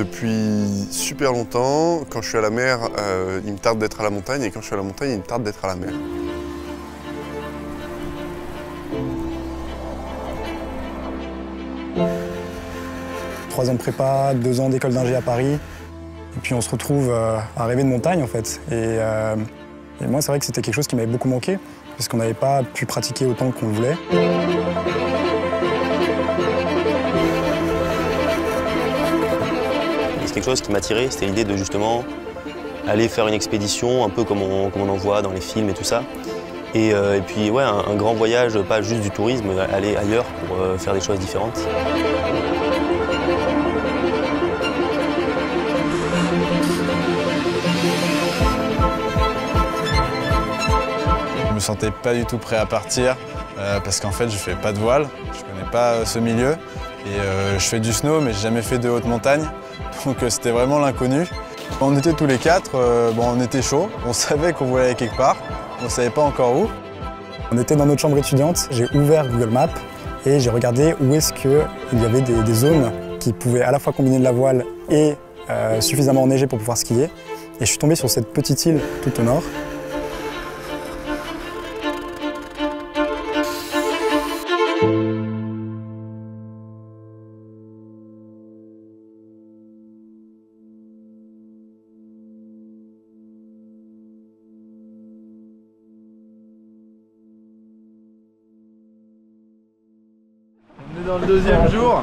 Depuis super longtemps, quand je suis à la mer, il me tarde d'être à la montagne, et quand je suis à la montagne, il me tarde d'être à la mer. Trois ans de prépa, 2 ans d'école d'ingé à Paris, et puis on se retrouve à rêver de montagne en fait. Et moi, c'est vrai que c'était quelque chose qui m'avait beaucoup manqué, parce qu'on n'avait pas pu pratiquer autant qu'on le voulait. C'est quelque chose qui m'attirait, c'était l'idée de justement aller faire une expédition, un peu comme on en voit dans les films et tout ça. Et puis ouais, un grand voyage, pas juste du tourisme, aller ailleurs pour faire des choses différentes. Je me sentais pas du tout prêt à partir parce qu'en fait je fais pas de voile, je connais pas ce milieu et je fais du snow mais j'ai jamais fait de haute montagne, donc c'était vraiment l'inconnu. On était tous les quatre, on était chaud, on savait qu'on voulait aller quelque part, on savait pas encore où. On était dans notre chambre étudiante, j'ai ouvert Google Maps et j'ai regardé où est-ce qu'il y avait des zones qui pouvaient à la fois combiner de la voile et suffisamment enneigées pour pouvoir skier. Et je suis tombé sur cette petite île tout au nord. On est dans le deuxième jour,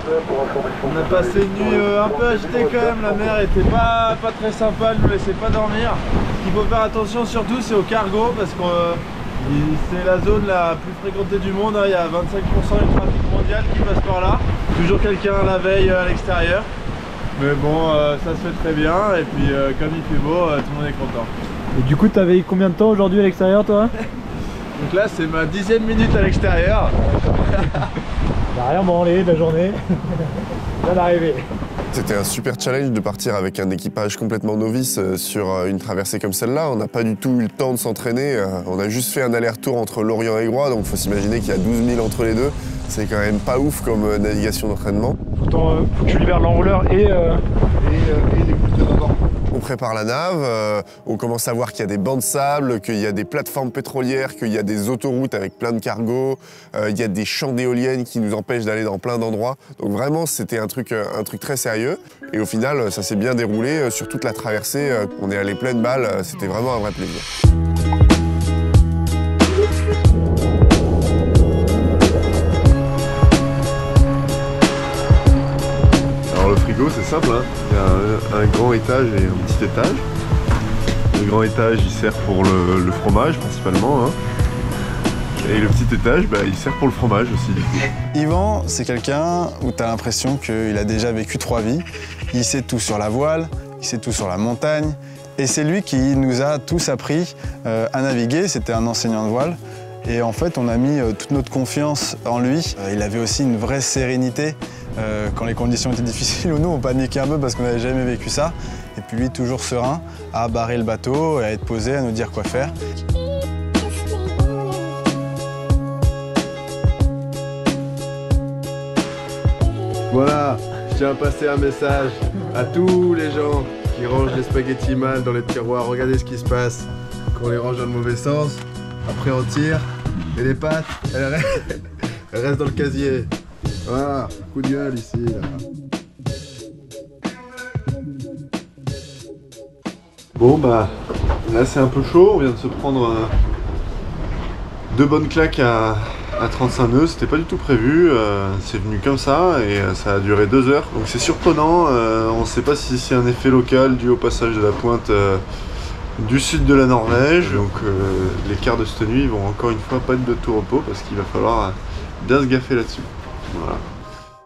on a passé une nuit un peu agitée quand même, la mer était pas très sympa, elle nous laissait pas dormir. Ce qu'il faut faire attention surtout c'est au cargo parce que c'est la zone la plus fréquentée du monde, hein. Il y a 25% du trafic mondial qui passe par là. Toujours quelqu'un la veille à l'extérieur, mais bon ça se fait très bien et puis comme il fait beau, tout le monde est content. Et du coup t'avais combien de temps aujourd'hui à l'extérieur toi? Donc là c'est ma 10e minute à l'extérieur. T'as rien branlé de la journée, bien d'arriver. C'était un super challenge de partir avec un équipage complètement novice sur une traversée comme celle-là. On n'a pas du tout eu le temps de s'entraîner. On a juste fait un aller-retour entre Lorient et Groix, donc il faut s'imaginer qu'il y a 12 000 entre les deux. C'est quand même pas ouf comme navigation d'entraînement. Faut que tu libères l'enrouleur et les coups de bord. On prépare la nave, on commence à voir qu'il y a des bancs de sable, qu'il y a des plateformes pétrolières, qu'il y a des autoroutes avec plein de cargos, il y a des champs d'éoliennes qui nous empêchent d'aller dans plein d'endroits. Donc vraiment, c'était un truc très sérieux. Et au final, ça s'est bien déroulé sur toute la traversée. On est allé pleine balle, c'était vraiment un vrai plaisir. Alors le frigo, c'est simple, hein. Il y a un grand étage et un petit étage. Le grand étage, il sert pour le fromage principalement, hein. Et le petit étage, il sert pour le fromage aussi. Yvan, c'est quelqu'un où tu as l'impression qu'il a déjà vécu 3 vies. Il sait tout sur la voile, il sait tout sur la montagne. Et c'est lui qui nous a tous appris à naviguer. C'était un enseignant de voile. Et en fait, on a mis toute notre confiance en lui. Il avait aussi une vraie sérénité quand les conditions étaient difficiles. Nous, on paniquait un peu parce qu'on n'avait jamais vécu ça. Et puis lui, toujours serein, à barrer le bateau, à être posé, à nous dire quoi faire. Voilà, je tiens à passer un message à tous les gens qui rangent les spaghettis mal dans les tiroirs. Regardez ce qui se passe quand on les range dans le mauvais sens. Après on tire et les pâtes, elles restent dans le casier. Voilà, coup de gueule ici. Là. Bon là c'est un peu chaud, on vient de se prendre 2 bonnes claques à 35 nœuds, c'était pas du tout prévu, c'est venu comme ça et ça a duré 2 heures. Donc c'est surprenant, on ne sait pas si c'est un effet local dû au passage de la pointe du sud de la Norvège. Donc les quarts de cette nuit vont encore une fois pas être de tout repos parce qu'il va falloir bien se gaffer là-dessus. Voilà.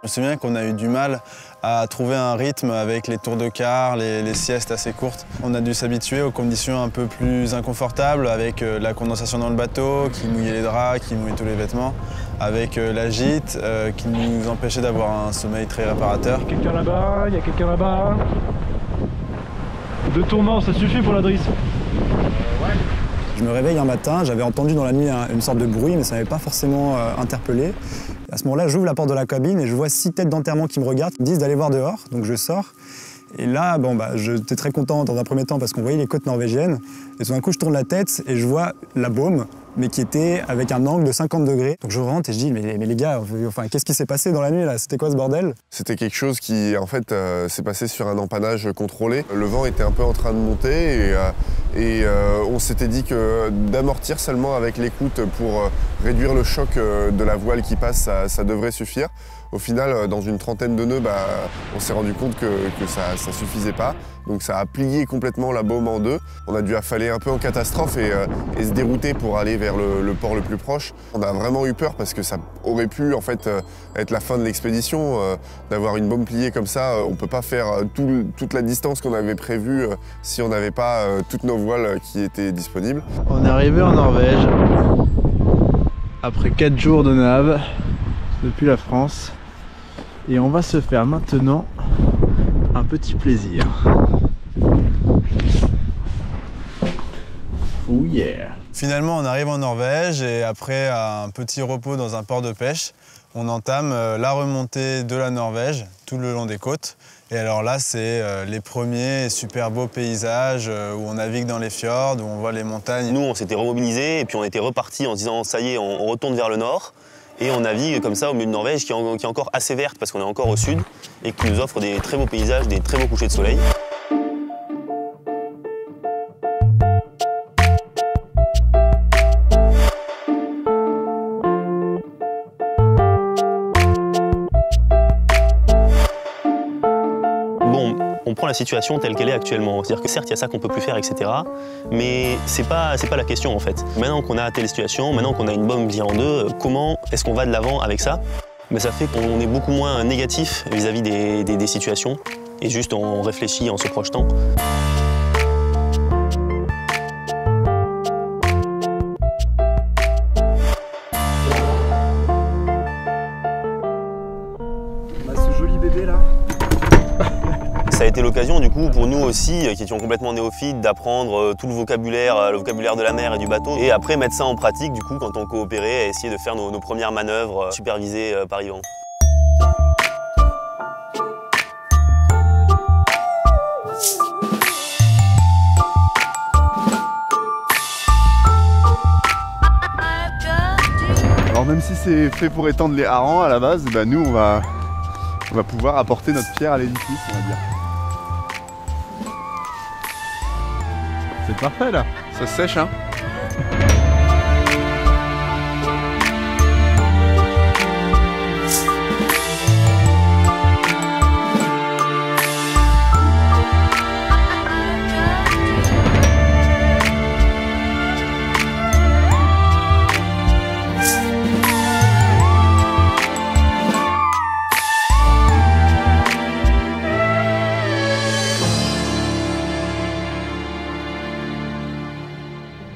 Je me souviens qu'on a eu du mal à trouver un rythme avec les tours de quart, les siestes assez courtes. On a dû s'habituer aux conditions un peu plus inconfortables avec la condensation dans le bateau qui mouillait les draps, qui mouillait tous les vêtements, avec la gîte qui nous empêchait d'avoir un sommeil très réparateur. Il y a quelqu'un là-bas, il y a quelqu'un là-bas. 2 tourments, ça suffit pour la drisse. Ouais. Je me réveille un matin, j'avais entendu dans la nuit une sorte de bruit, mais ça m'avait pas forcément interpellé. À ce moment-là, j'ouvre la porte de la cabine et je vois 6 têtes d'enterrement qui me regardent, qui me disent d'aller voir dehors. Donc je sors Et là, j'étais très content dans un premier temps parce qu'on voyait les côtes norvégiennes. Et tout d'un coup, je tourne la tête et je vois la Baume, mais qui était avec un angle de 50 degrés. Donc je rentre et je dis, mais les gars, qu'est-ce qui s'est passé dans la nuit là? C'était quoi ce bordel? C'était quelque chose qui, en fait, s'est passé sur un empannage contrôlé. Le vent était un peu en train de monter et on s'était dit que d'amortir seulement avec l'écoute pour réduire le choc de la voile qui passe, ça devrait suffire. Au final, dans une trentaine de nœuds, on s'est rendu compte que ça suffisait pas. Donc ça a plié complètement la Baume en deux. On a dû affaler un peu en catastrophe et se dérouter pour aller vers le port le plus proche. On a vraiment eu peur parce que ça aurait pu en fait être la fin de l'expédition. D'avoir une Baume pliée comme ça, on peut pas faire toute la distance qu'on avait prévue si on n'avait pas toutes nos voiles qui étaient disponibles. On est arrivé en Norvège après 4 jours de nav depuis la France. Et on va se faire maintenant un petit plaisir. Oh yeah! Finalement, on arrive en Norvège et après un petit repos dans un port de pêche, on entame la remontée de la Norvège tout le long des côtes. Et alors là, c'est les premiers super beaux paysages où on navigue dans les fjords, où on voit les montagnes. Nous, on s'était remobilisés et puis on était repartis en se disant ça y est, on retourne vers le nord. Et on navigue comme ça au milieu de Norvège qui est encore assez verte parce qu'on est encore au sud et qui nous offre des très beaux paysages, des très beaux couchers de soleil. Bon, on prend la situation telle qu'elle est actuellement. C'est-à-dire que certes, il y a ça qu'on peut plus faire, etc. Mais c'est pas la question en fait. Maintenant qu'on a telle situation, maintenant qu'on a une Baume pliée en deux, comment est-ce qu'on va de l'avant avec ça? Mais ça fait qu'on est beaucoup moins négatif vis-à-vis des situations et juste on réfléchit en se projetant. Ce joli bébé là. Ça a été l'occasion du coup pour nous aussi, qui étions complètement néophytes, d'apprendre tout le vocabulaire de la mer et du bateau. Et après mettre ça en pratique du coup quand on coopérait, à essayer de faire nos premières manœuvres supervisées par Yvan. Alors même si c'est fait pour étendre les harengs à la base, nous on va pouvoir apporter notre pierre à l'édifice, on va dire. C'est parfait là, ça sèche hein.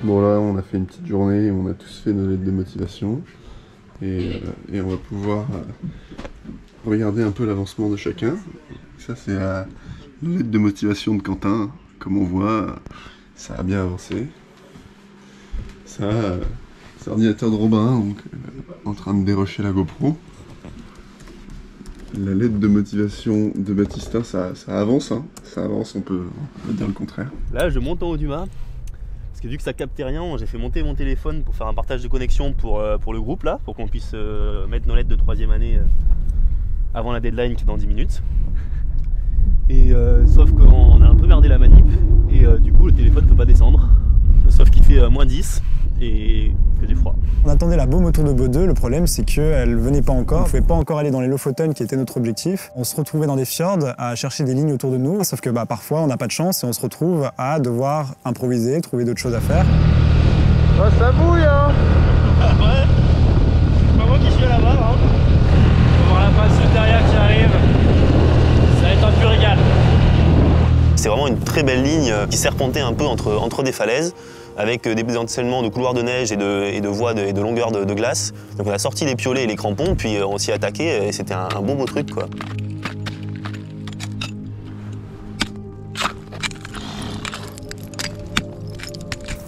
Bon là on a fait une petite journée, on a tous fait nos lettres de motivation et on va pouvoir regarder un peu l'avancement de chacun. Ça c'est la lettre de motivation de Quentin, comme on voit ça a bien avancé. Ça c'est l'ordinateur de Robin donc en train de dérocher la GoPro. La lettre de motivation de Baptistin ça avance hein. Ça avance, on peut dire le contraire. Là je monte en haut du mât. Parce que vu que ça captait rien, j'ai fait monter mon téléphone pour faire un partage de connexion pour le groupe là, pour qu'on puisse mettre nos lettres de 3e année avant la deadline qui est dans 10 minutes. Et sauf qu'on a un peu merdé la manip et du coup le téléphone ne peut pas descendre. Sauf qu'il fait moins 10 et que j'ai froid. On attendait la Baume autour de Bodø, le problème c'est qu'elle venait pas encore. On ne pouvait pas encore aller dans les Lofoten qui était notre objectif. On se retrouvait dans des fjords à chercher des lignes autour de nous, sauf que parfois on n'a pas de chance et on se retrouve à devoir improviser, trouver d'autres choses à faire. Oh, ça bouille hein. Ouais, c'est pas moi qui suis à la barre hein. On va voir la passe derrière qui arrive. Ça va être un pur régal. C'est vraiment une très belle ligne qui serpentait un peu entre des falaises, avec des enseignements de couloirs de neige et de voies et de longueurs de glace. Donc on a sorti les piolets et les crampons, puis on s'y attaquait et c'était un beau truc quoi.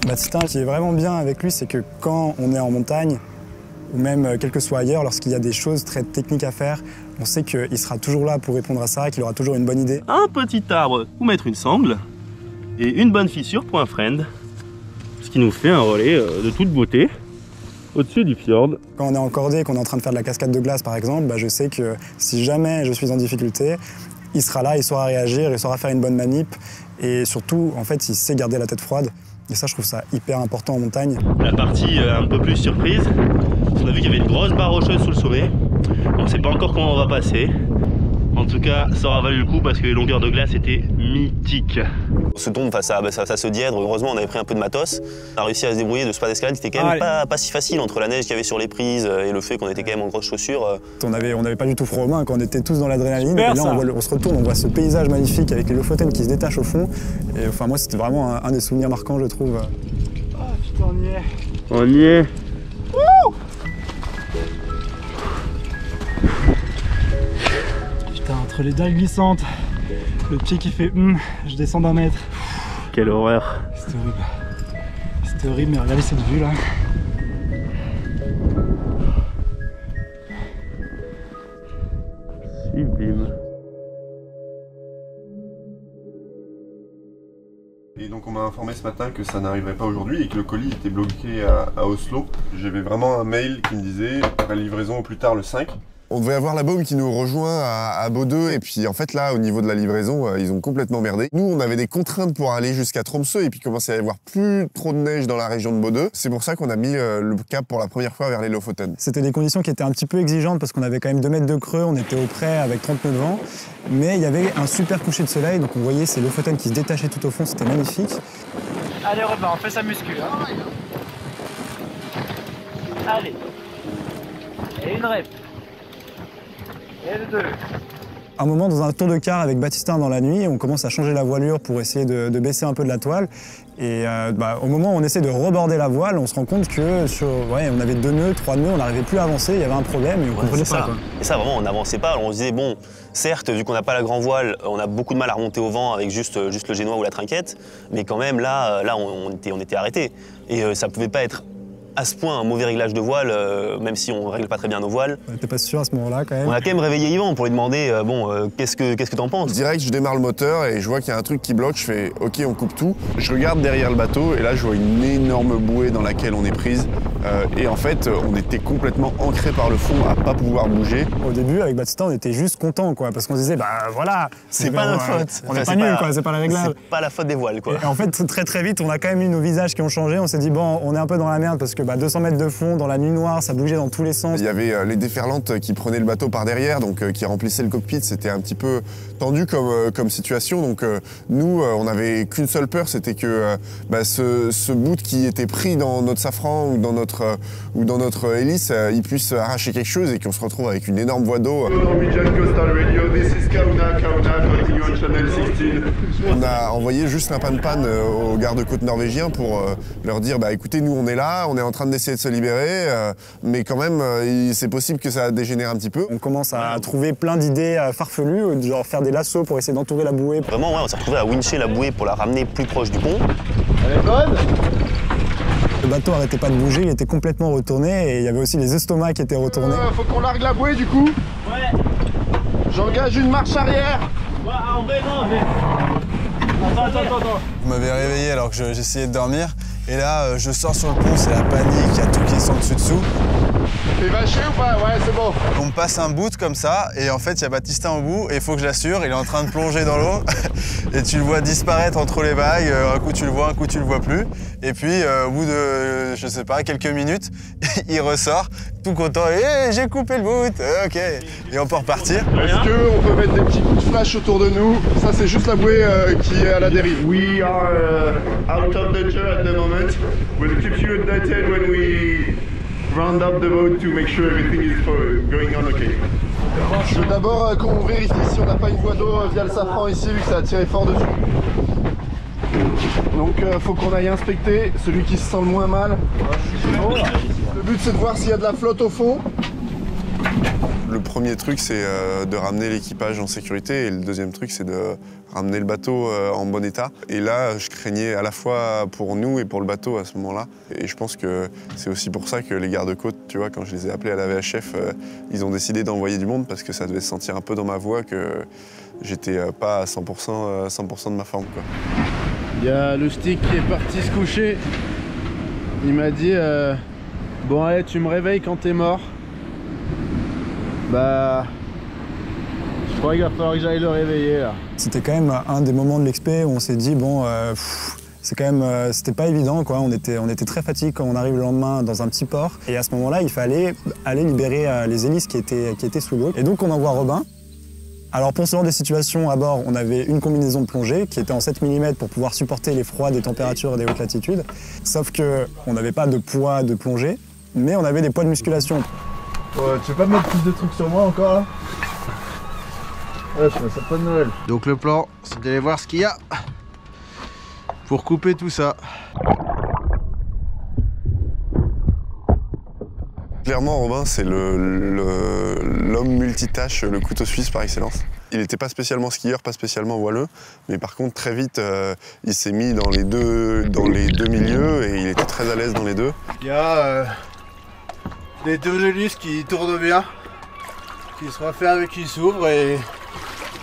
Baptistin, ce qui est vraiment bien avec lui, c'est que quand on est en montagne, ou même quel que soit ailleurs, lorsqu'il y a des choses très techniques à faire, On sait qu'il sera toujours là pour répondre à ça, qu'il aura toujours une bonne idée. Un petit arbre où mettre une sangle et une bonne fissure pour un friend. Ce qui nous fait un relais de toute beauté au-dessus du fjord. Quand on est en cordée et qu'on est en train de faire de la cascade de glace par exemple, bah, je sais que si jamais je suis en difficulté, il sera là, il saura réagir, il saura faire une bonne manip et surtout, en fait, il sait garder la tête froide. Et ça, je trouve ça hyper important en montagne. La partie un peu plus surprise, on a vu qu'il y avait une grosse barre rocheuse sous le sommet. On ne sait pas encore comment on va passer. En tout cas, ça aura valu le coup parce que les longueurs de glace étaient mythiques. On se tombe face à ce dièdre. Heureusement, on avait pris un peu de matos. On a réussi à se débrouiller de ce pas d'escalade qui était quand même pas si facile entre la neige qu'il y avait sur les prises et le fait qu'on était quand même en grosses chaussures. On n'avait pas du tout froid aux mains quand on était tous dans l'adrénaline. Et là, on se retourne, on voit ce paysage magnifique avec les Lofoten qui se détachent au fond. Et enfin, moi, c'était vraiment un des souvenirs marquants, je trouve. Oh putain, on y est. On y est. Wouh! Entre les dalles glissantes, le pied qui fait je descends d'1 mètre. Quelle horreur. C'était horrible. C'était horrible, mais regardez cette vue là. Sublime. Et donc on m'a informé ce matin que ça n'arriverait pas aujourd'hui et que le colis était bloqué à Oslo. J'avais vraiment un mail qui me disait la livraison au plus tard le 5. On devait avoir la baume qui nous rejoint à Bodø et puis en fait là au niveau de la livraison ils ont complètement merdé. Nous on avait des contraintes pour aller jusqu'à Tromsø et puis commencer à y avoir plus trop de neige dans la région de Bodø. C'est pour ça qu'on a mis le cap pour la première fois vers les Lofoten. C'était des conditions qui étaient un petit peu exigeantes parce qu'on avait quand même 2 mètres de creux, on était au près avec 30 nœuds de vent. Mais il y avait un super coucher de soleil, donc on voyait ces Lofoten qui se détachaient tout au fond, c'était magnifique. Allez Robin, on fait sa muscu. Hein. Allez. Et une rep. Et le 2. Un moment, dans un tour de car avec Baptistin dans la nuit, on commence à changer la voilure pour essayer de baisser un peu de la toile. Et au moment où on essaie de reborder la voile, on se rend compte que on avait 2 nœuds, 3 nœuds, on n'arrivait plus à avancer, il y avait un problème et on comprenait pas. Quoi. Et ça, vraiment, on n'avançait pas. Alors, on se disait, bon, certes, vu qu'on n'a pas la grand voile, on a beaucoup de mal à remonter au vent avec juste le génois ou la trinquette, mais quand même, là on était arrêtés. Et ça pouvait pas être à ce point un mauvais réglage de voile, même si on règle pas très bien nos voiles. On n'était pas sûr à ce moment-là quand même. On a quand même réveillé Yvan pour lui demander qu'est-ce que t'en penses? Direct, je démarre le moteur et je vois qu'il y a un truc qui bloque, je fais ok, on coupe tout. Je regarde derrière le bateau et là je vois une énorme bouée dans laquelle on est prise. Et en fait, on était complètement ancré par le fond à pas pouvoir bouger. Au début, avec Baptistin, on était juste contents quoi, parce qu'on se disait voilà, c'est pas notre faute. On n'est pas nuls quoi, c'est pas la réglage. C'est pas la faute des voiles quoi. Et en fait, très vite, on a quand même eu nos visages qui ont changé. On s'est dit bon, on est un peu dans la merde parce que 200 mètres de fond, dans la nuit noire, ça bougeait dans tous les sens. Il y avait les déferlantes qui prenaient le bateau par derrière, donc qui remplissaient le cockpit. C'était un petit peu tendu comme situation. Donc nous, on n'avait qu'une seule peur, c'était que ce bout qui était pris dans notre safran ou dans notre hélice, il puisse arracher quelque chose et qu'on se retrouve avec une énorme voie d'eau. On a envoyé juste un pan-pan aux gardes-côtes norvégiens pour leur dire écoutez, nous on est là, on est en train d'essayer de se libérer, mais quand même c'est possible que ça dégénère un petit peu. On commence à trouver plein d'idées farfelues, genre faire des lassos pour essayer d'entourer la bouée. Vraiment, on s'est retrouvé à wincher la bouée pour la ramener plus proche du pont. Elle est bonne? Le bateau arrêtait pas de bouger, il était complètement retourné et il y avait aussi les estomacs qui étaient retournés. Faut qu'on largue la bouée du coup. Ouais. J'engage une marche arrière. Ouais, en vrai non, mais... Attends. Vous m'avez réveillé alors que j'essayais de dormir. Et là, je sors sur le pont, c'est la panique, il y a tout qui est en dessous. T'es vaché ou pas? Ouais, c'est bon. On me passe un bout comme ça, et en fait, il y a Baptistin au bout, et il faut que je l'assure, il est en train de plonger dans l'eau, et tu le vois disparaître entre les vagues, un coup tu le vois, un coup tu le vois plus. Et puis, au bout de, je sais pas, quelques minutes, il ressort, tout content, et j'ai coupé le bout, ok. Et on peut repartir. Est-ce qu'on peut mettre des petits coups de flash autour de nous? Ça, c'est juste la bouée qui est à la dérive. We are out of danger at the moment. We'll keep you updated when we round up the boat to make sure everything is going on okay. Je veux d'abord qu'on vérifie si on n'a pas une voie d'eau via le safran ici, vu que ça a tiré fort dessus. Donc faut qu'on aille inspecter celui qui se sent le moins mal. Le but c'est de voir s'il y a de la flotte au fond. Le premier truc, c'est de ramener l'équipage en sécurité et le deuxième truc, c'est de ramener le bateau en bon état. Et là, je craignais à la fois pour nous et pour le bateau à ce moment-là. Et je pense que c'est aussi pour ça que les gardes-côtes, tu vois, quand je les ai appelés à la VHF, ils ont décidé d'envoyer du monde parce que ça devait se sentir un peu dans ma voix que j'étais pas à 100% de ma forme, quoi. Il y a le stick qui est parti se coucher. Il m'a dit bon allez, tu me réveilles quand t'es mort. Bah, je crois qu'il va falloir que j'aille le réveiller là. C'était quand même un des moments de l'expé où on s'est dit bon, c'est quand même, c'était pas évident quoi. On était très fatigués quand on arrive le lendemain dans un petit port. Et à ce moment-là, il fallait aller libérer les hélices qui étaient sous l'eau. Et donc on envoie Robin. Alors pour ce genre de situation à bord, on avait une combinaison de plongée qui était en 7 mm pour pouvoir supporter les froids des températures et des hautes latitudes. Sauf qu'on n'avait pas de poids de plongée, mais on avait des poids de musculation. Tu veux pas mettre plus de trucs sur moi encore là? Ouais, je fais ça pas de Noël. Donc le plan, c'est d'aller voir ce qu'il y a pour couper tout ça. Clairement, Robin, c'est l'homme multitâche, le couteau suisse par excellence. Il n'était pas spécialement skieur, pas spécialement voileux, mais par contre, très vite, il s'est mis dans les deux milieux et il était très à l'aise dans les deux. Il y a les deux hélices qui tournent bien, qui se referment et qui s'ouvrent et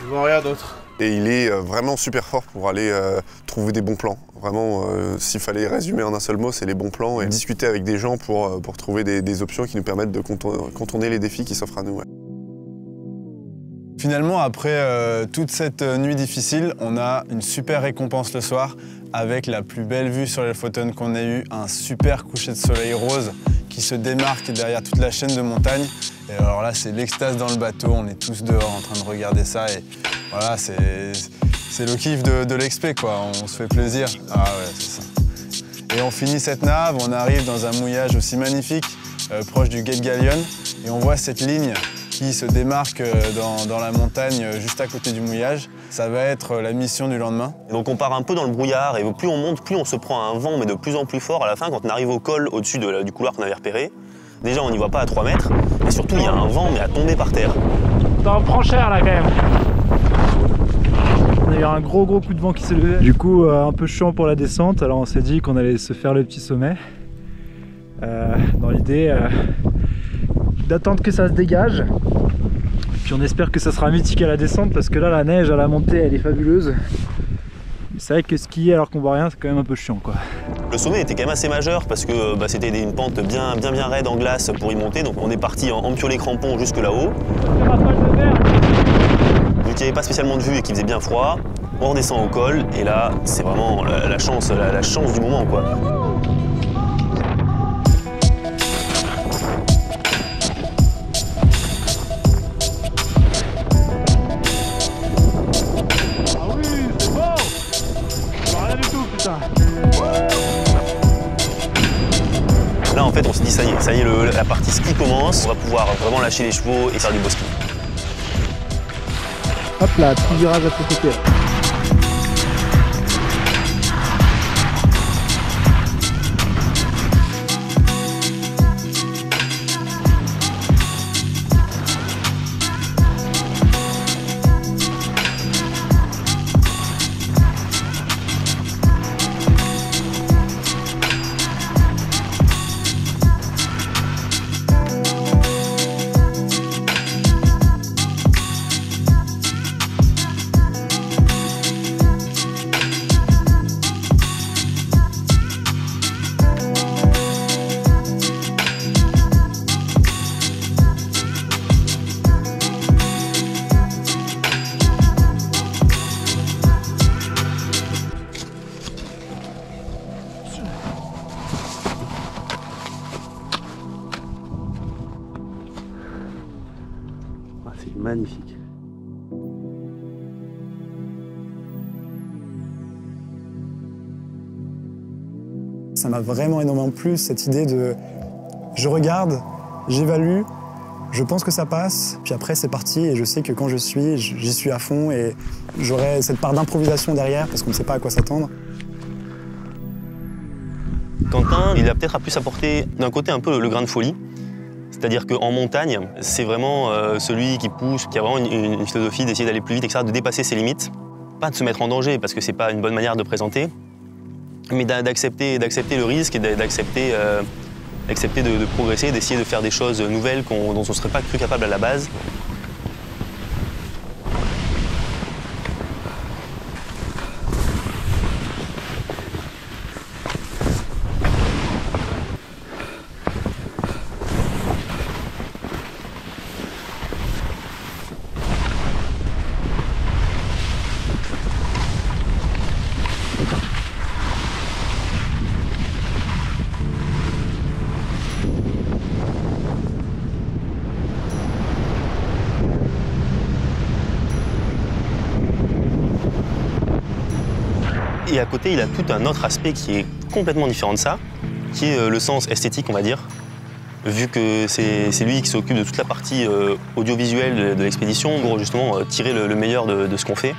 ils vont rien d'autre. Et il est vraiment super fort pour aller trouver des bons plans. Vraiment, s'il fallait résumer en un seul mot, c'est les bons plans et discuter avec des gens pour trouver des options qui nous permettent de contourner les défis qui s'offrent à nous. Ouais. Finalement, après toute cette nuit difficile, on a une super récompense le soir avec la plus belle vue sur les Lofoten qu'on ait eu, un super coucher de soleil rose qui se démarque derrière toute la chaîne de montagnes. Et alors là, c'est l'extase dans le bateau, on est tous dehors en train de regarder ça et voilà, c'est le kiff de l'expé, quoi. On se fait plaisir. Ah ouais, c'est ça. Et on finit cette nave, on arrive dans un mouillage aussi magnifique, proche du Gate Gallion, et on voit cette ligne qui se démarque dans la montagne juste à côté du mouillage. Ça va être la mission du lendemain. Et donc on part un peu dans le brouillard et plus on monte, plus on se prend un vent, mais de plus en plus fort. À la fin, quand on arrive au col au-dessus du couloir qu'on avait repéré, déjà on n'y voit pas à 3 mètres, et surtout il y a un vent mais à tomber par terre. T'en prends cher là quand même. On a eu un gros coup de vent qui s'est levé. Du coup un peu chiant pour la descente, alors on s'est dit qu'on allait se faire le petit sommet. Dans l'idée d'attendre que ça se dégage. Puis on espère que ça sera mythique à la descente parce que là la neige à la montée elle est fabuleuse. C'est vrai que skier alors qu'on voit rien c'est quand même un peu chiant quoi. Le sommet était quand même assez majeur parce que c'était une pente bien raide en glace pour y monter, donc on est parti en piolet crampon jusque là-haut. Vu qu'il n'y avait pas spécialement de vue et qu'il faisait bien froid, on redescend au col et là c'est vraiment la chance du moment quoi. Là en fait on s'est dit ça y est, la partie ski commence, on va pouvoir vraiment lâcher les chevaux et faire du beau ski. Hop là, petit virage à ce côté. C'est magnifique. Ça m'a vraiment énormément plu cette idée de je regarde, j'évalue, je pense que ça passe, puis après c'est parti et je sais que quand j'y suis à fond et j'aurai cette part d'improvisation derrière parce qu'on ne sait pas à quoi s'attendre. Quentin, il a peut-être pu s'apporter d'un côté un peu le grain de folie. C'est-à-dire qu'en montagne, c'est vraiment celui qui pousse, qui a vraiment une philosophie d'essayer d'aller plus vite, etc., de dépasser ses limites. Pas de se mettre en danger, parce que c'est pas une bonne manière de présenter, mais d'accepter le risque et d'accepter de progresser, d'essayer de faire des choses nouvelles dont on ne serait pas cru capable à la base. Et à côté, il a tout un autre aspect qui est complètement différent de ça, qui est le sens esthétique, on va dire. Vu que c'est lui qui s'occupe de toute la partie audiovisuelle de l'expédition, pour justement tirer le meilleur de ce qu'on fait.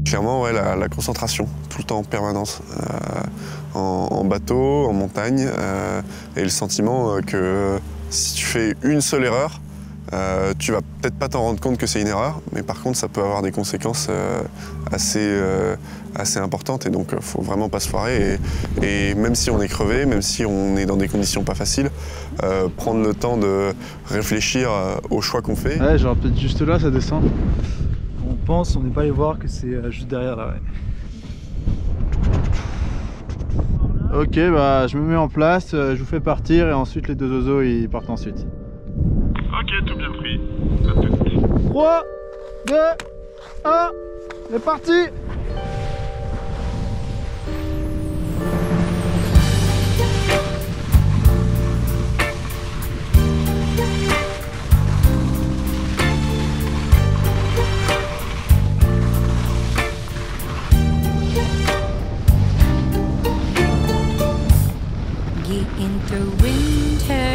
Clairement, ouais, la concentration, tout le temps en permanence, en bateau, en montagne, et le sentiment que si tu fais une seule erreur, tu vas peut-être pas t'en rendre compte que c'est une erreur, mais par contre ça peut avoir des conséquences assez importantes, et donc il faut vraiment pas se foirer. Et même si on est crevé, même si on est dans des conditions pas faciles, prendre le temps de réfléchir aux choix qu'on fait. Ouais, genre peut-être juste là, ça descend. On n'est pas allé voir que c'est juste derrière là. Ouais. Ok, bah je me mets en place, je vous fais partir et ensuite les deux oiseaux ils partent ensuite. Ok, tout bien pris. 3, 2, 1, c'est parti! Getting through winter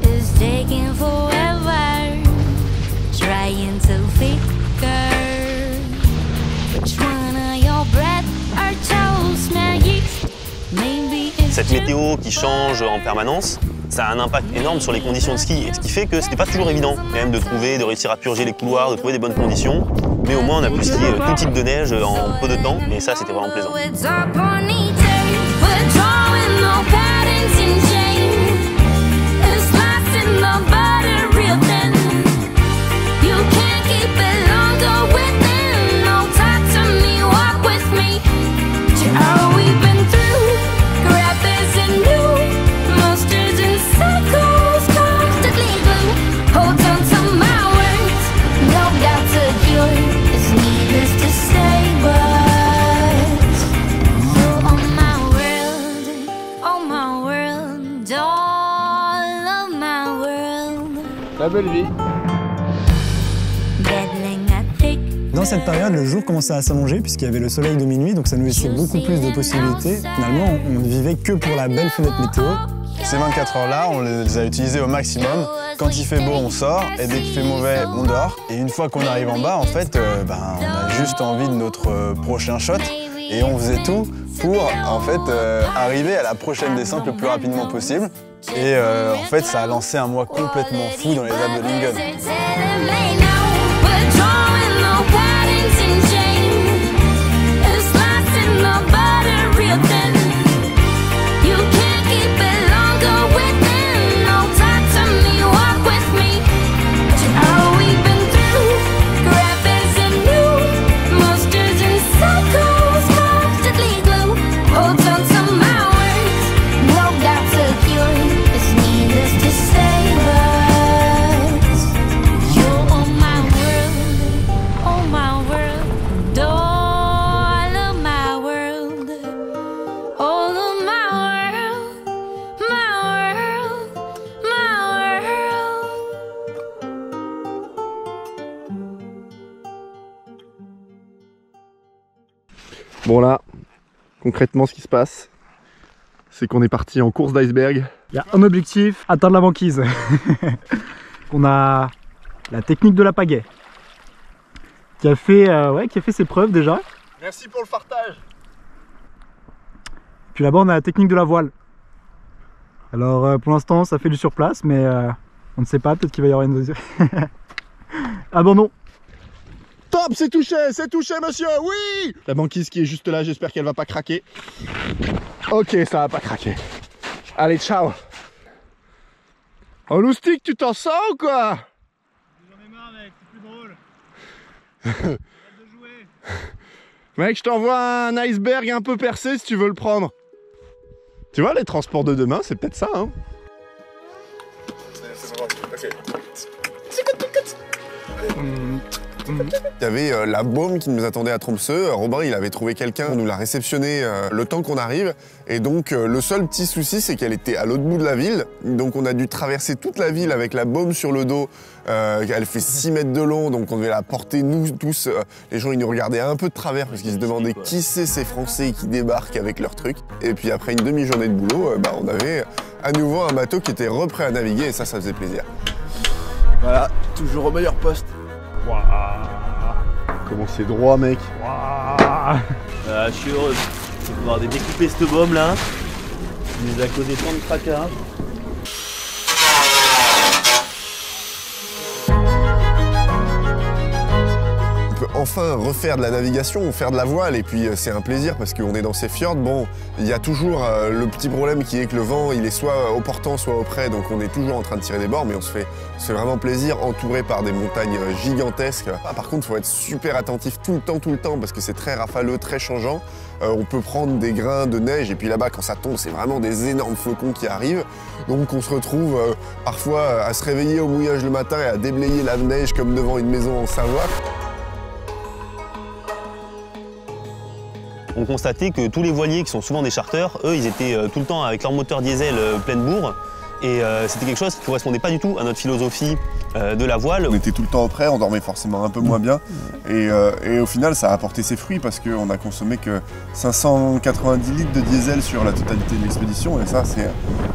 is taking forever, trying to figure which one of your breath or toast now maybe it's Cette météo qui change en permanence, ça a un impact énorme sur les conditions de ski, et ce qui fait que c'était pas toujours évident, même de réussir à purger les couloirs, de trouver des bonnes conditions, mais au moins on a pu skier tout type de neige en peu de temps, et ça c'était vraiment plaisant. La belle vie. Dans cette période, le jour commençait à s'allonger puisqu'il y avait le soleil de minuit, donc ça nous laissait beaucoup plus de possibilités. Finalement, on ne vivait que pour la belle fenêtre météo. Ces 24 heures-là, on les a utilisées au maximum. Quand il fait beau, on sort, et dès qu'il fait mauvais, on dort. Et une fois qu'on arrive en bas, en fait, on a juste envie de notre prochain shot. Et on faisait tout pour, en fait, arriver à la prochaine descente le plus rapidement possible. Et en fait, ça a lancé un mois complètement fou dans les Alpes de Lingen. We've been through rapids and new Bon là, concrètement ce qui se passe, c'est qu'on est parti en course d'iceberg. Il y a un objectif, atteindre la banquise. On a la technique de la pagaie qui a fait ses preuves déjà. Merci pour le fartage. Puis là-bas on a la technique de la voile. Alors pour l'instant ça fait du surplace, mais on ne sait pas, peut-être qu'il va y avoir une deuxième. Abandon. Top, c'est touché monsieur, oui. La banquise qui est juste là, j'espère qu'elle va pas craquer. Ok, ça va pas craquer. Allez, ciao. Oh Loustic, tu t'en sors ou quoi? J'en ai marre mec, c'est plus drôle. Arrête de jouer. Mec, je t'envoie un iceberg un peu percé si tu veux le prendre. Tu vois, les transports de demain, c'est peut-être ça, hein. Il y avait la baume qui nous attendait à Tromsø. Robin, il avait trouvé quelqu'un pour nous la réceptionner le temps qu'on arrive. Et donc, le seul petit souci, c'est qu'elle était à l'autre bout de la ville. Donc, on a dû traverser toute la ville avec la baume sur le dos. Elle fait 6 mètres de long, donc on devait la porter nous tous. Les gens, ils nous regardaient un peu de travers parce qu'ils se demandaient qui c'est ces Français qui débarquent avec leurs trucs. Et puis, après une demi-journée de boulot, on avait à nouveau un bateau qui était reprêt à naviguer et ça faisait plaisir. Voilà, toujours au meilleur poste. Waouh. Comment c'est droit, mec. Waouh. Je suis heureux de pouvoir découper cette bombe là. Il nous a causé tant de tracas. On peut enfin refaire de la navigation, faire de la voile et puis c'est un plaisir parce qu'on est dans ces fjords. Bon, il y a toujours le petit problème qui est que le vent il est soit au portant soit au près, donc on est toujours en train de tirer des bords, mais on se fait vraiment plaisir entouré par des montagnes gigantesques. Par contre, il faut être super attentif tout le temps parce que c'est très rafaleux, très changeant. On peut prendre des grains de neige et puis là-bas quand ça tombe c'est vraiment des énormes flocons qui arrivent. Donc on se retrouve parfois à se réveiller au mouillage le matin et à déblayer la neige comme devant une maison en Savoie. On constatait que tous les voiliers qui sont souvent des charters, eux ils étaient tout le temps avec leur moteur diesel pleine bourre. Et c'était quelque chose qui ne correspondait pas du tout à notre philosophie de la voile. On était tout le temps au près, on dormait forcément un peu moins bien. Et au final, ça a apporté ses fruits parce qu'on a consommé que 590 litres de diesel sur la totalité de l'expédition. Et ça, c'est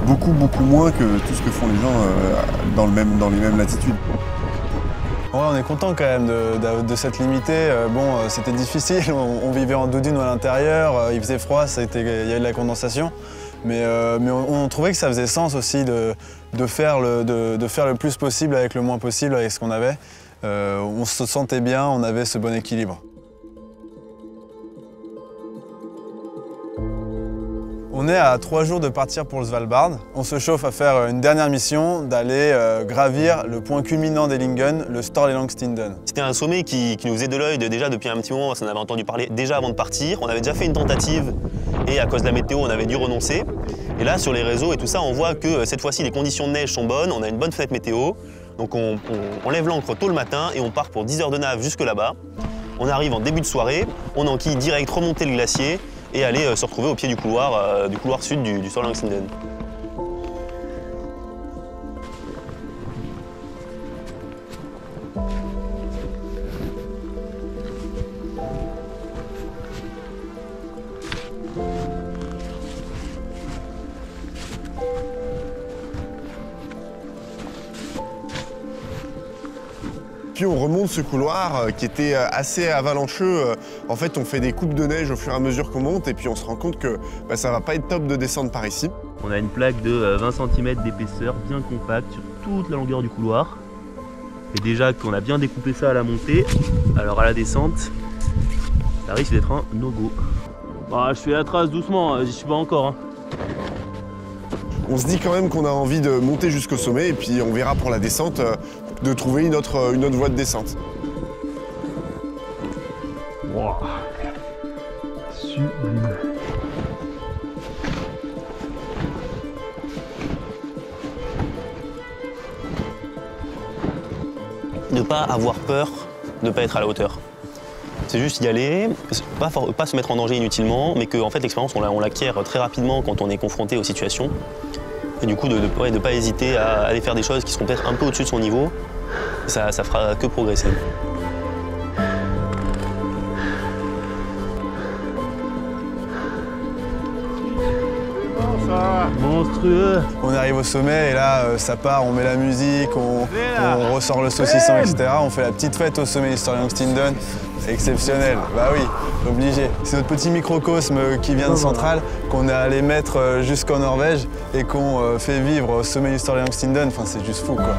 beaucoup moins que tout ce que font les gens dans les mêmes latitudes. Ouais, on est content quand même de cette limitée. Bon, c'était difficile, on vivait en doudoune à l'intérieur, il faisait froid, il y avait de la condensation. Mais on trouvait que ça faisait sens aussi de faire le plus possible avec le moins possible avec ce qu'on avait. On se sentait bien, on avait ce bon équilibre. On est à 3 jours de partir pour le Svalbard. On se chauffe à faire une dernière mission, d'aller gravir le point culminant des Lingen, le Storlelangstinden. C'était un sommet qui nous faisait de l'œil déjà depuis un petit moment, on en avait entendu parler déjà avant de partir. On avait déjà fait une tentative et à cause de la météo, on avait dû renoncer. Et là, sur les réseaux et tout ça, on voit que cette fois-ci, les conditions de neige sont bonnes, on a une bonne fenêtre météo. Donc on lève l'ancre tôt le matin et on part pour 10 heures de nave jusque là-bas. On arrive en début de soirée, on enquille direct remonter le glacier et aller se retrouver au pied du couloir sud du Storlelangstinden. Puis on remonte ce couloir qui était assez avalancheux. En fait, on fait des coupes de neige au fur et à mesure qu'on monte et puis on se rend compte que ça va pas être top de descendre par ici. On a une plaque de 20 cm d'épaisseur, bien compacte, sur toute la longueur du couloir. Et déjà qu'on a bien découpé ça à la montée, alors à la descente, ça risque d'être un no-go. Bah, je fais la trace doucement, j'y suis pas encore. On se dit quand même qu'on a envie de monter jusqu'au sommet et puis on verra pour la descente de trouver une autre voie de descente. Wow. Sublime. Ne pas avoir peur de ne pas être à la hauteur. C'est juste y aller, pas se mettre en danger inutilement, mais que en fait, l'expérience, on l'acquiert très rapidement quand on est confronté aux situations. Et du coup, de ne pas hésiter à aller faire des choses qui seront peut-être un peu au-dessus de son niveau. Ça fera que progresser. Monstrueux. On arrive au sommet et là, ça part, on met la musique, on ressort le saucisson, etc. On fait la petite fête au sommet Historia Youngstindown. Exceptionnel, bah oui, obligé. C'est notre petit microcosme qui vient de Centrale, qu'on est allé mettre jusqu'en Norvège et qu'on fait vivre au sommet Historia Youngstindown. Enfin, c'est juste fou, quoi.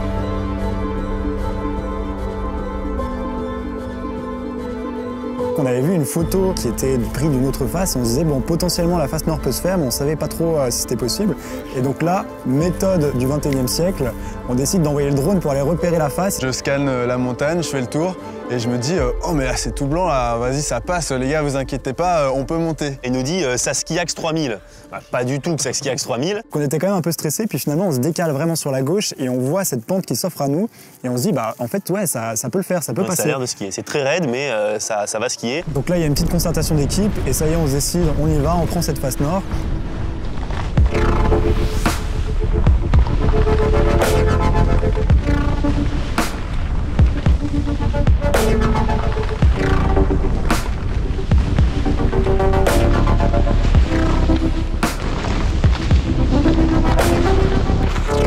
On avait vu une photo qui était prise d'une autre face, on se disait bon potentiellement la face nord peut se faire, mais on ne savait pas trop si c'était possible. Et donc là, méthode du 21e siècle, on décide d'envoyer le drone pour aller repérer la face. Je scanne la montagne, je fais le tour et je me dis oh mais là c'est tout blanc là, vas-y ça passe les gars, vous inquiétez pas, on peut monter. Et il nous dit Saskiax 3000. Bah, pas du tout Saskiax 3000. On était quand même un peu stressé, puis finalement on se décale vraiment sur la gauche et on voit cette pente qui s'offre à nous et on se dit bah en fait ouais ça peut le faire, ça peut passer. Ça a l'air de skier, c'est très raide mais ça va skier. Donc là il y a une petite concertation d'équipe et ça y est on se décide, on y va, on prend cette face nord.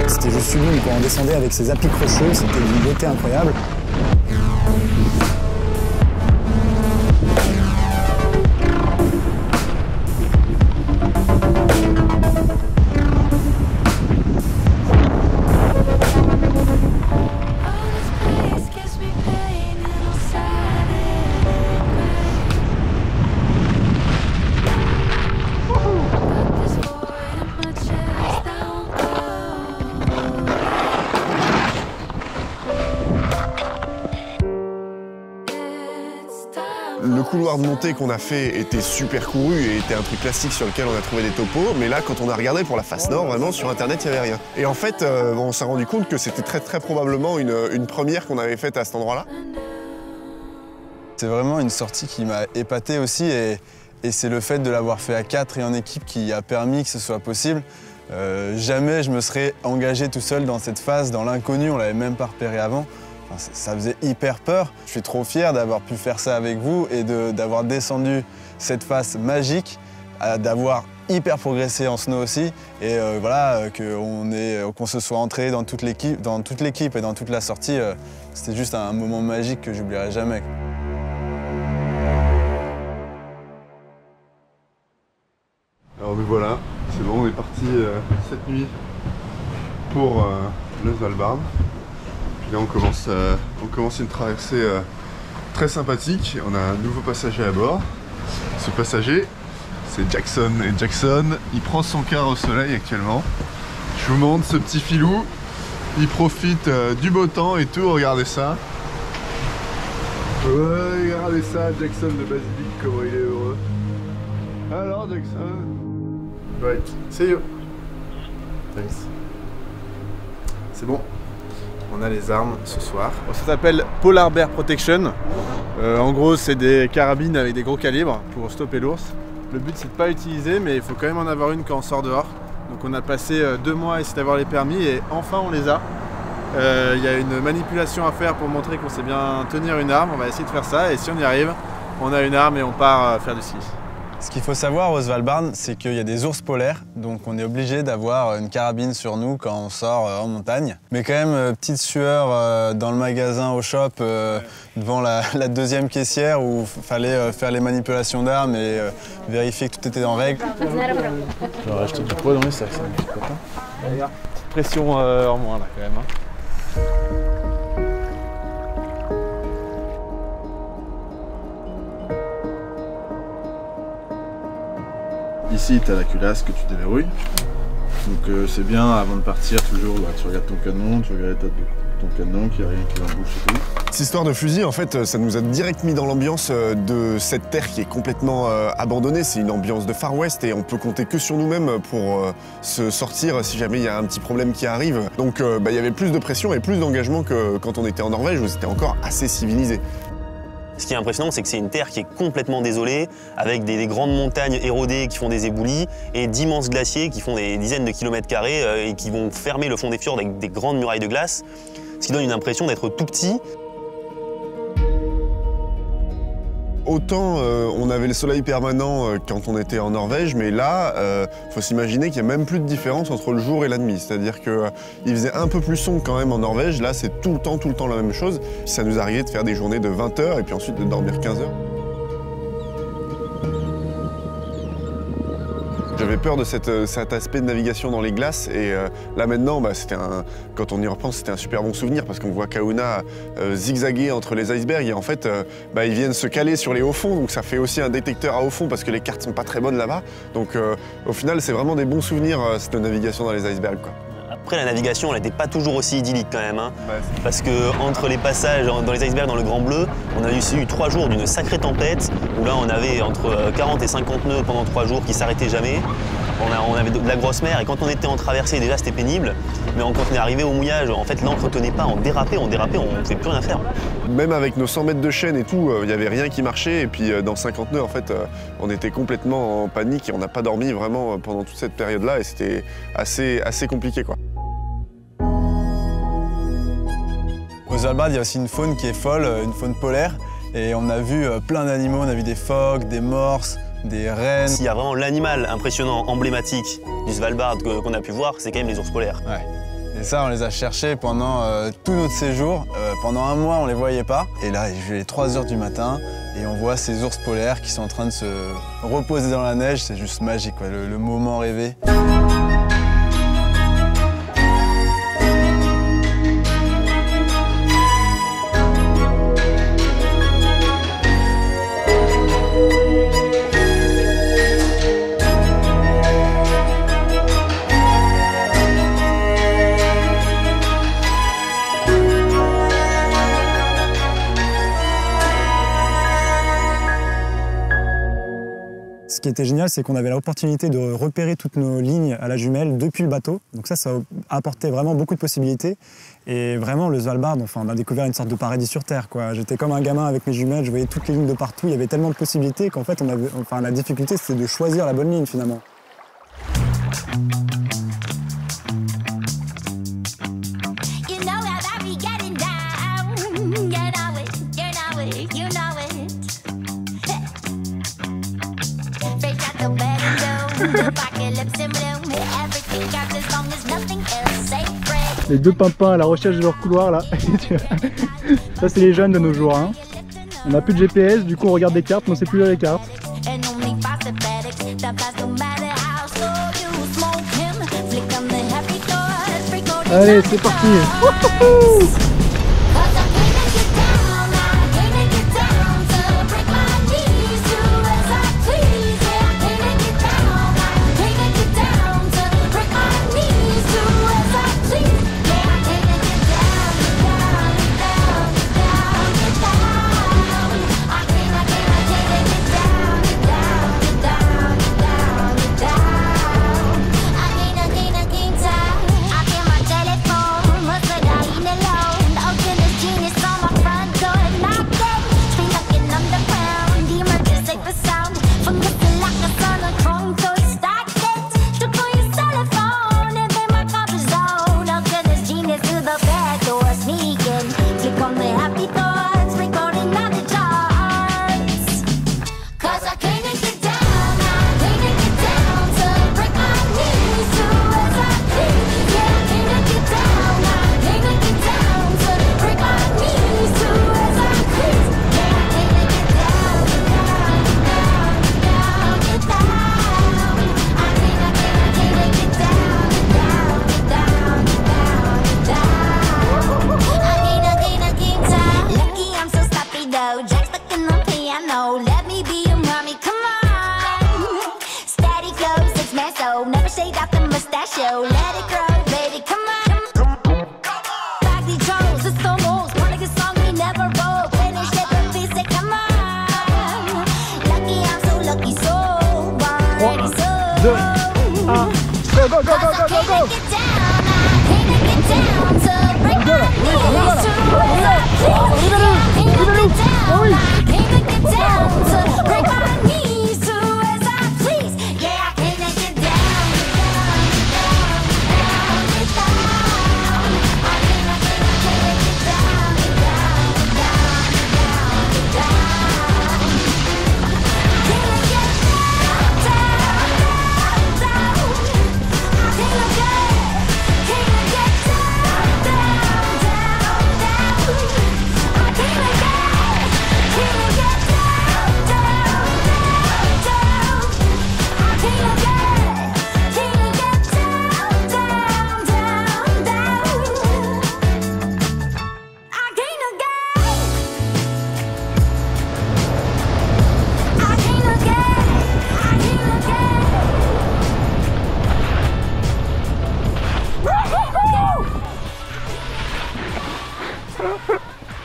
C'était juste sublime, quoi. On descendait avec ces appuis crocheux, c'était d'une beauté incroyable. Le couloir de montée qu'on a fait était super couru et était un truc classique sur lequel on a trouvé des topos, mais là, quand on a regardé pour la face nord, vraiment, sur Internet, il n'y avait rien. Et en fait, on s'est rendu compte que c'était très probablement une première qu'on avait faite à cet endroit-là. C'est vraiment une sortie qui m'a épaté aussi et c'est le fait de l'avoir fait à 4 et en équipe qui a permis que ce soit possible. Jamais je me serais engagé tout seul dans cette phase, dans l'inconnu, on l'avait même pas repéré avant. Enfin, ça faisait hyper peur. Je suis trop fier d'avoir pu faire ça avec vous et d'avoir descendu cette face magique, d'avoir hyper progressé en snow aussi et voilà, qu'on se soit entré dans toute l'équipe et dans toute la sortie, c'était juste un moment magique que j'oublierai jamais. Alors nous voilà, c'est bon, on est parti cette nuit pour le Svalbard. Puis là on commence une traversée très sympathique. On a un nouveau passager à bord. Ce passager, c'est Jackson. Et Jackson, il prend son quart au soleil actuellement. Je vous montre ce petit filou. Il profite du beau temps et tout, regardez ça. Ouais, regardez ça, Jackson de Basilic, comment il est heureux. Alors Jackson. Right, see you. Thanks. C'est bon, on a les armes ce soir. Ça s'appelle Polar Bear Protection. En gros, c'est des carabines avec des gros calibres pour stopper l'ours. Le but, c'est de ne pas utiliser, mais il faut quand même en avoir une quand on sort dehors. Donc on a passé 2 mois à essayer d'avoir les permis et enfin on les a. Il y a une manipulation à faire pour montrer qu'on sait bien tenir une arme. On va essayer de faire ça et si on y arrive, on a une arme et on part faire du ski. Ce qu'il faut savoir au Svalbard, c'est qu'il y a des ours polaires, donc on est obligé d'avoir une carabine sur nous quand on sort en montagne. Mais quand même, petite sueur dans le magasin au shop, devant la deuxième caissière où il fallait faire les manipulations d'armes et vérifier que tout était en règle. Je vais rajouter du poids dans les sacs, ça me fait pas. Petite pression en moins là quand même. Hein. Ici, tu as la culasse que tu déverrouilles. Donc c'est bien, avant de partir, toujours, tu regardes ton canon, tu regardes ton canon, qu'il n'y a rien qui va en bouche et tout. Cette histoire de fusil, en fait, ça nous a direct mis dans l'ambiance de cette terre qui est complètement abandonnée. C'est une ambiance de Far West et on peut compter que sur nous-mêmes pour se sortir si jamais il y a un petit problème qui arrive. Donc il y avait plus de pression et plus d'engagement que quand on était en Norvège où c'était encore assez civilisé. Ce qui est impressionnant, c'est que c'est une terre qui est complètement désolée, avec des grandes montagnes érodées qui font des éboulis et d'immenses glaciers qui font des dizaines de kilomètres carrés et qui vont fermer le fond des fjords avec des grandes murailles de glace, ce qui donne une impression d'être tout petit. autant on avait le soleil permanent quand on était en Norvège, mais là, faut s'imaginer qu'il n'y a même plus de différence entre le jour et la nuit. C'est-à-dire qu'il faisait un peu plus sombre quand même en Norvège, là c'est tout le temps la même chose. Ça nous arrivait de faire des journées de 20 heures et puis ensuite de dormir 15 heures. J'avais peur de cet aspect de navigation dans les glaces et là maintenant, quand on y repense, c'était un super bon souvenir parce qu'on voit Kahuna zigzaguer entre les icebergs et en fait, ils viennent se caler sur les hauts fonds, donc ça fait aussi un détecteur à haut fond parce que les cartes sont pas très bonnes là-bas. Donc au final, c'est vraiment des bons souvenirs cette navigation dans les icebergs, quoi. Après, la navigation, elle n'était pas toujours aussi idyllique quand même, hein, parce que entre les passages dans les icebergs dans le Grand Bleu, on a eu 3 jours d'une sacrée tempête, où là on avait entre 40 et 50 nœuds pendant 3 jours qui s'arrêtaient jamais. On avait de la grosse mer et quand on était en traversée, déjà c'était pénible, mais quand on est arrivé au mouillage, en fait l'ancre tenait pas, on dérapait, on ne pouvait plus rien faire. Même avec nos 100 mètres de chaîne et tout, il n'y avait rien qui marchait et puis dans 50 nœuds, en fait, on était complètement en panique et on n'a pas dormi vraiment pendant toute cette période-là et c'était assez compliqué, quoi. Au Svalbard, il y a aussi une faune qui est folle, une faune polaire. Et on a vu plein d'animaux, on a vu des phoques, des morses, des rennes. S'il y a vraiment l'animal impressionnant, emblématique du Svalbard qu'on a pu voir, c'est quand même les ours polaires. Ouais. Et ça, on les a cherchés pendant tout notre séjour. Pendant un mois, on les voyait pas. Et là, il est 3 h du matin et on voit ces ours polaires qui sont en train de se reposer dans la neige. C'est juste magique, quoi, le moment rêvé. Ce qui était génial, c'est qu'on avait l'opportunité de repérer toutes nos lignes à la jumelle depuis le bateau. Donc ça apportait vraiment beaucoup de possibilités. Et vraiment, le Svalbard, on a découvert une sorte de paradis sur Terre, quoi. J'étais comme un gamin avec mes jumelles, je voyais toutes les lignes de partout. Il y avait tellement de possibilités qu'en fait, la difficulté, c'était de choisir la bonne ligne, finalement. Les 2 pimpins à la recherche de leur couloir là. Ça c'est les jeunes de nos jours, hein. On n'a plus de GPS, du coup on regarde des cartes, mais on sait plus lire les cartes. Allez, c'est parti.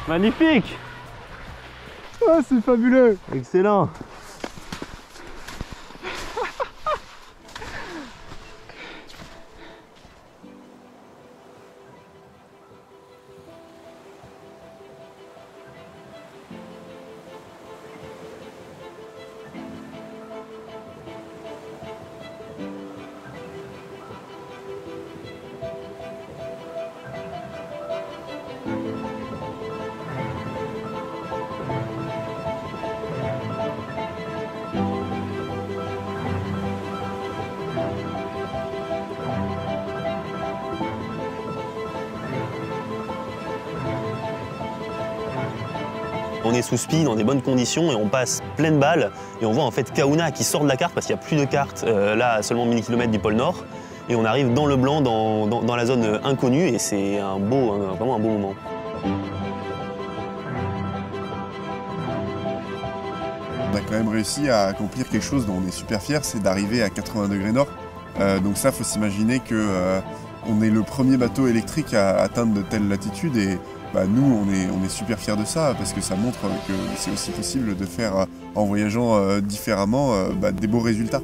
Magnifique! Ah, c'est fabuleux! Excellent! On est sous spi dans des bonnes conditions et on passe pleine balle et on voit en fait Kahuna qui sort de la carte parce qu'il n'y a plus de carte là à seulement 1000 km du pôle Nord et on arrive dans le blanc, dans la zone inconnue et c'est vraiment un beau moment. On a quand même réussi à accomplir quelque chose dont on est super fiers, c'est d'arriver à 80 degrés nord. Donc ça, il faut s'imaginer qu'on est le premier bateau électrique à atteindre de telles latitudes et nous, on est super fiers de ça parce que ça montre que c'est aussi possible de faire, en voyageant différemment, des beaux résultats.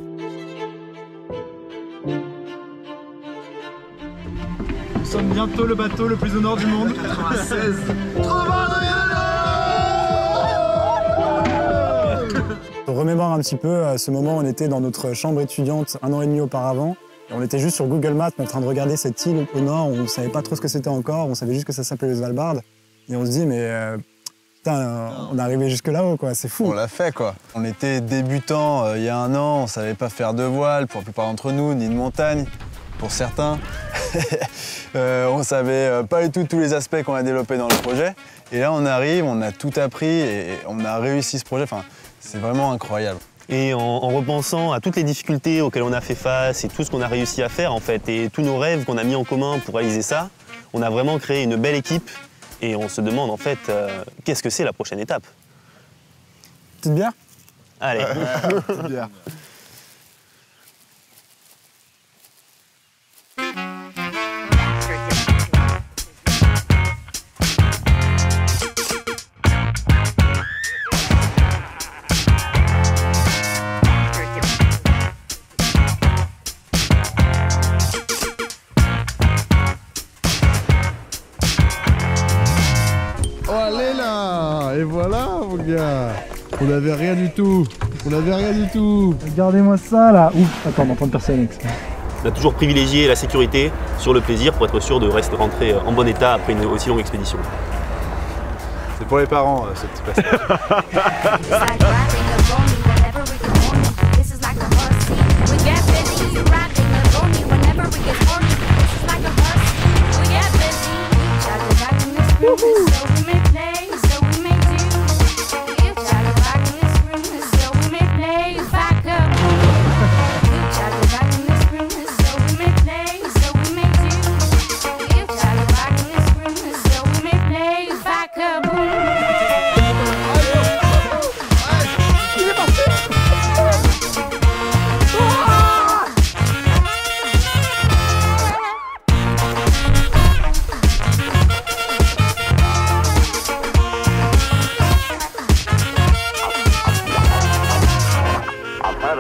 Nous sommes bientôt le bateau le plus au nord du monde. 96. On remémore un petit peu ce moment où on était dans notre chambre étudiante 1 an et demi auparavant. Et on était juste sur Google Maps en train de regarder cette île au nord, on ne savait pas trop ce que c'était encore, on savait juste que ça s'appelait le Svalbard. Et on se dit, mais putain, on est arrivé jusque là-haut, quoi, c'est fou. On l'a fait, quoi. On était débutants il y a 1 an, on ne savait pas faire de voile pour la plupart d'entre nous, ni de montagne, pour certains. On ne savait pas du tout tous les aspects qu'on a développés dans le projet. Et là, on arrive, on a tout appris et on a réussi ce projet. Enfin, c'est vraiment incroyable. Et en repensant à toutes les difficultés auxquelles on a fait face et tout ce qu'on a réussi à faire en fait, et tous nos rêves qu'on a mis en commun pour réaliser ça, on a vraiment créé une belle équipe et on se demande en fait qu'est-ce que c'est la prochaine étape. Petite bière ? Allez. Petite bière. Oh, allez là! Et voilà, mon gars! On n'avait rien du tout! On n'avait rien du tout! Regardez-moi ça là! Ouf, attends, on est en train de percer Alex. On a toujours privilégié la sécurité sur le plaisir pour être sûr de rentrer en bon état après une aussi longue expédition. C'est pour les parents, ce petit passage.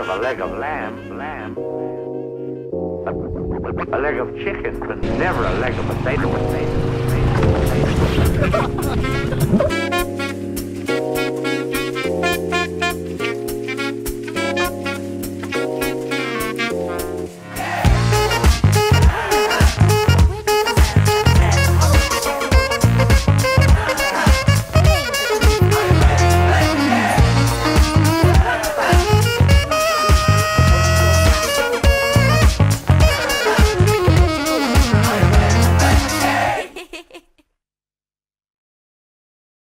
A leg of lamb. A leg of chicken, but never a leg of potato.